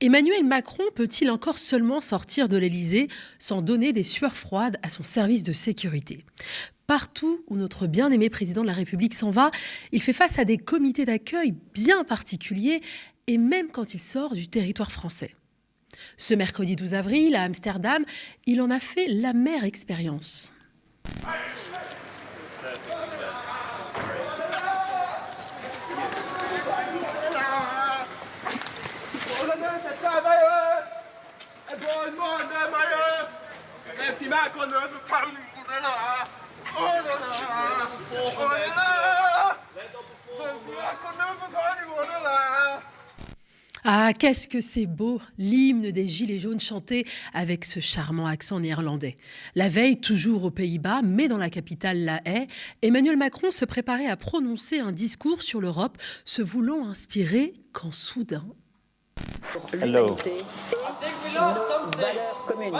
Emmanuel Macron peut-il encore seulement sortir de l'Élysée sans donner des sueurs froides à son service de sécurité ? Partout où notre bien-aimé président de la République s'en va, il fait face à des comités d'accueil bien particuliers et même quand il sort du territoire français. Ce mercredi 12 avril, à Amsterdam, il en a fait l'amère expérience. Ah, qu'est-ce que c'est beau, l'hymne des Gilets jaunes chanté avec ce charmant accent néerlandais. La veille, toujours aux Pays-Bas, mais dans la capitale La Haye, Emmanuel Macron se préparait à prononcer un discours sur l'Europe, se voulant inspirer quand soudain... L'humanité et nos valeurs communes.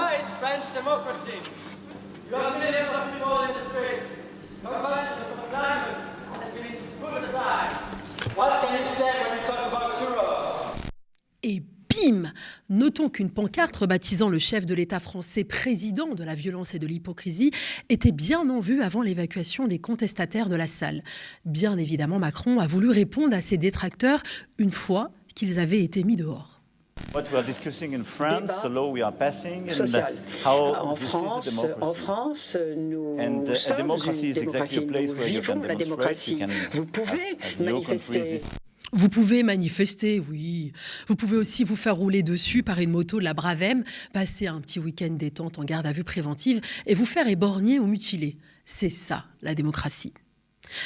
Et bim ! Notons qu'une pancarte rebaptisant le chef de l'État français président de la violence et de l'hypocrisie était bien en vue avant l'évacuation des contestataires de la salle. Bien évidemment, Macron a voulu répondre à ses détracteurs une fois qu'ils avaient été mis dehors. Social. En France, nous sommes une démocratie. Nous vivons la démocratie. Vous pouvez manifester. Vous pouvez manifester, oui. Vous pouvez aussi vous faire rouler dessus par une moto de la Bravem, passer un petit week-end détente en garde à vue préventive et vous faire éborgner ou mutiler. C'est ça, la démocratie.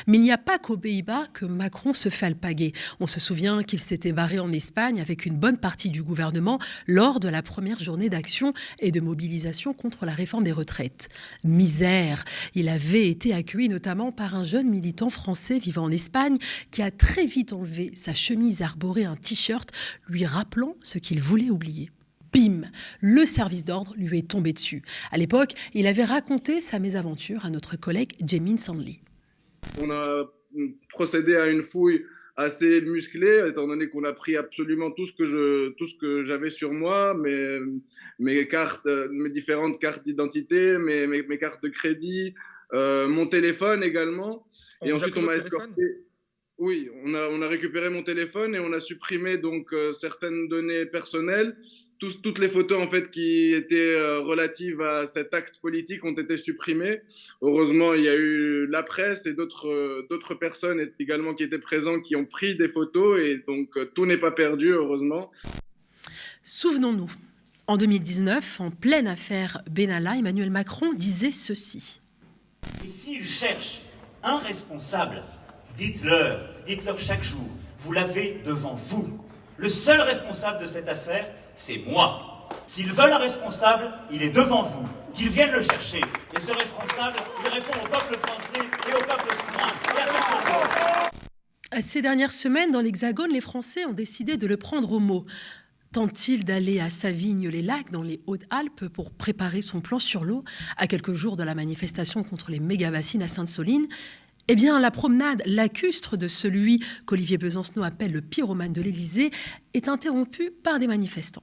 Mais il n'y a pas qu'aux Pays-Bas que Macron se fait alpaguer. On se souvient qu'il s'était barré en Espagne avec une bonne partie du gouvernement lors de la première journée d'action et de mobilisation contre la réforme des retraites. Misère! Il avait été accueilli notamment par un jeune militant français vivant en Espagne qui a très vite enlevé sa chemise arborée un t-shirt lui rappelant ce qu'il voulait oublier. Bim! Le service d'ordre lui est tombé dessus. À l'époque, il avait raconté sa mésaventure à notre collègue Jamin Sandley. On a procédé à une fouille assez musclée, étant donné qu'on a pris absolument tout ce que j'avais sur moi, mes cartes, mes différentes cartes d'identité, mes cartes de crédit, mon téléphone également. Et ensuite, on m'a escorté. Oui, on a récupéré mon téléphone et on a supprimé donc certaines données personnelles. Toutes les photos en fait qui étaient relatives à cet acte politique ont été supprimées. Heureusement, il y a eu la presse et d'autres personnes également qui étaient présentes qui ont pris des photos et donc tout n'est pas perdu, heureusement. Souvenons-nous, en 2019, en pleine affaire Benalla, Emmanuel Macron disait ceci. Et s'ils cherchent un responsable, dites-leur chaque jour, vous l'avez devant vous. Le seul responsable de cette affaire, c'est moi. S'ils veulent un responsable, il est devant vous. Qu'ils viennent le chercher. Et ce responsable, il répond au peuple français et au peuple souverain. Ces dernières semaines, dans l'Hexagone, les Français ont décidé de le prendre au mot. Tente-t-il d'aller à Savigny-les-Lacs, dans les Hautes-Alpes, pour préparer son plan sur l'eau, à quelques jours de la manifestation contre les méga-bassines à Sainte-Soline ? Eh bien, la promenade lacustre de celui qu'Olivier Besancenot appelle le pyromane de l'Élysée est interrompue par des manifestants.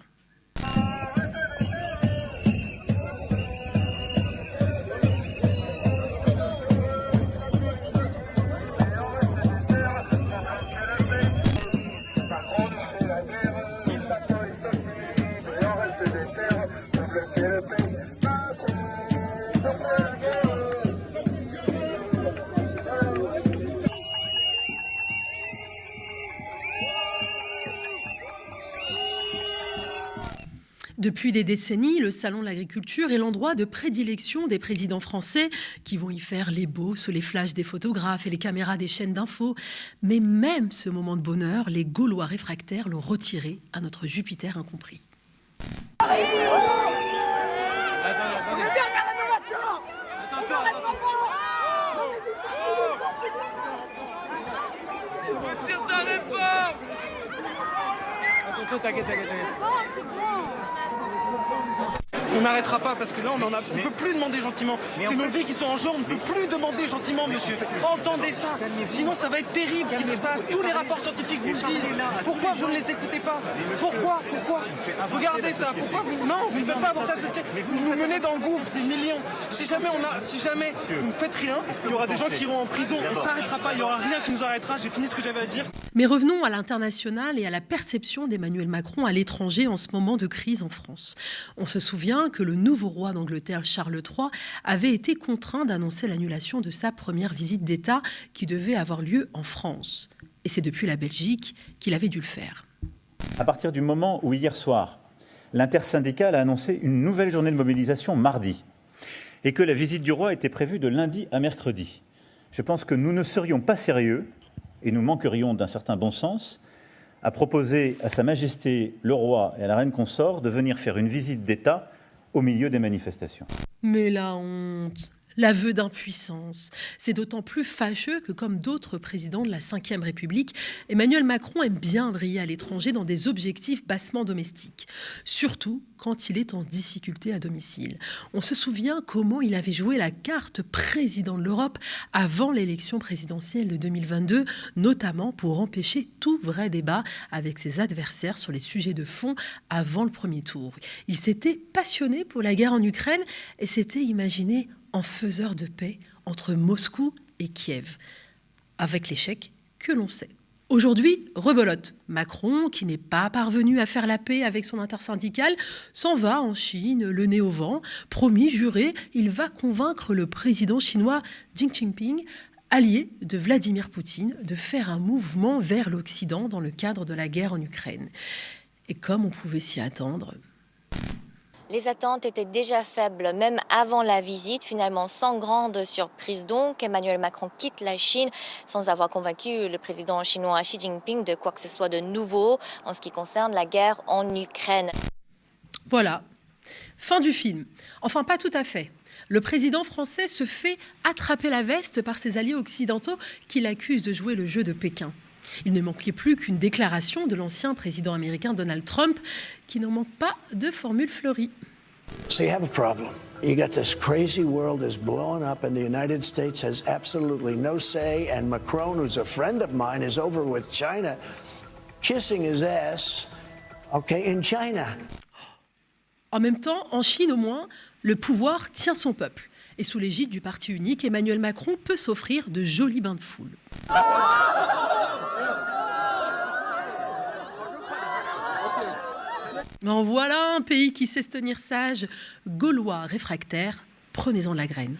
Depuis des décennies, le Salon de l'Agriculture est l'endroit de prédilection des présidents français qui vont y faire les beaux sous les flashs des photographes et les caméras des chaînes d'infos. Mais même ce moment de bonheur, les Gaulois réfractaires l'ont retiré à notre Jupiter incompris. T'inquiète. On n'arrêtera pas parce que là on ne peut plus demander gentiment. C'est nos vies qui sont en jeu, on ne peut plus demander gentiment, monsieur. Entendez ça, sinon ça va être terrible ce qui se passe. Tous les rapports scientifiques vous le disent. Pourquoi vous ne les écoutez pas? Pourquoi Regardez ça. Pourquoi vous... Non, vous ne faites pas pour ça. Vous vous menez dans le gouffre des millions. Si jamais vous ne faites rien, il y aura des gens qui iront en prison. On ne s'arrêtera pas. Il n'y aura rien qui nous arrêtera. J'ai fini ce que j'avais à dire. Mais revenons à l'international et à la perception d'Emmanuel Macron à l'étranger en ce moment de crise en France. On se souvient que le nouveau roi d'Angleterre, Charles III, avait été contraint d'annoncer l'annulation de sa première visite d'État qui devait avoir lieu en France. Et c'est depuis la Belgique qu'il avait dû le faire. À partir du moment où hier soir, l'intersyndicale a annoncé une nouvelle journée de mobilisation mardi et que la visite du roi était prévue de lundi à mercredi, je pense que nous ne serions pas sérieux et nous manquerions d'un certain bon sens à proposer à Sa Majesté le roi et à la reine consort de venir faire une visite d'État au milieu des manifestations. Mais la honte, l'aveu d'impuissance, c'est d'autant plus fâcheux que, comme d'autres présidents de la Ve République, Emmanuel Macron aime bien briller à l'étranger dans des objectifs bassement domestiques, surtout quand il est en difficulté à domicile. On se souvient comment il avait joué la carte président de l'Europe avant l'élection présidentielle de 2022, notamment pour empêcher tout vrai débat avec ses adversaires sur les sujets de fond avant le premier tour. Il s'était passionné pour la guerre en Ukraine et s'était imaginé en faiseur de paix entre Moscou et Kiev, avec l'échec que l'on sait. Aujourd'hui, rebelote. Macron, qui n'est pas parvenu à faire la paix avec son intersyndicale, s'en va en Chine, le nez au vent. Promis, juré, il va convaincre le président chinois Xi Jinping, allié de Vladimir Poutine, de faire un mouvement vers l'Occident dans le cadre de la guerre en Ukraine. Et comme on pouvait s'y attendre... Les attentes étaient déjà faibles, même avant la visite. Finalement, sans grande surprise donc, Emmanuel Macron quitte la Chine sans avoir convaincu le président chinois Xi Jinping de quoi que ce soit de nouveau en ce qui concerne la guerre en Ukraine. Voilà, fin du film. Enfin, pas tout à fait. Le président français se fait attraper la veste par ses alliés occidentaux qui l'accusent de jouer le jeu de Pékin. Il ne manquait plus qu'une déclaration de l'ancien président américain Donald Trump qui n'en manque pas de formule fleurie. So you have a problem. You got this crazy world is blowing up and the United States has absolutely no say, and Macron, who's a friend of mine, is over with China, kissing his ass, okay, in China. En même temps, en Chine au moins, le pouvoir tient son peuple. Et sous l'égide du parti unique, Emmanuel Macron peut s'offrir de jolis bains de foule. En voilà un pays qui sait se tenir sage. Gaulois réfractaires, prenez-en de la graine.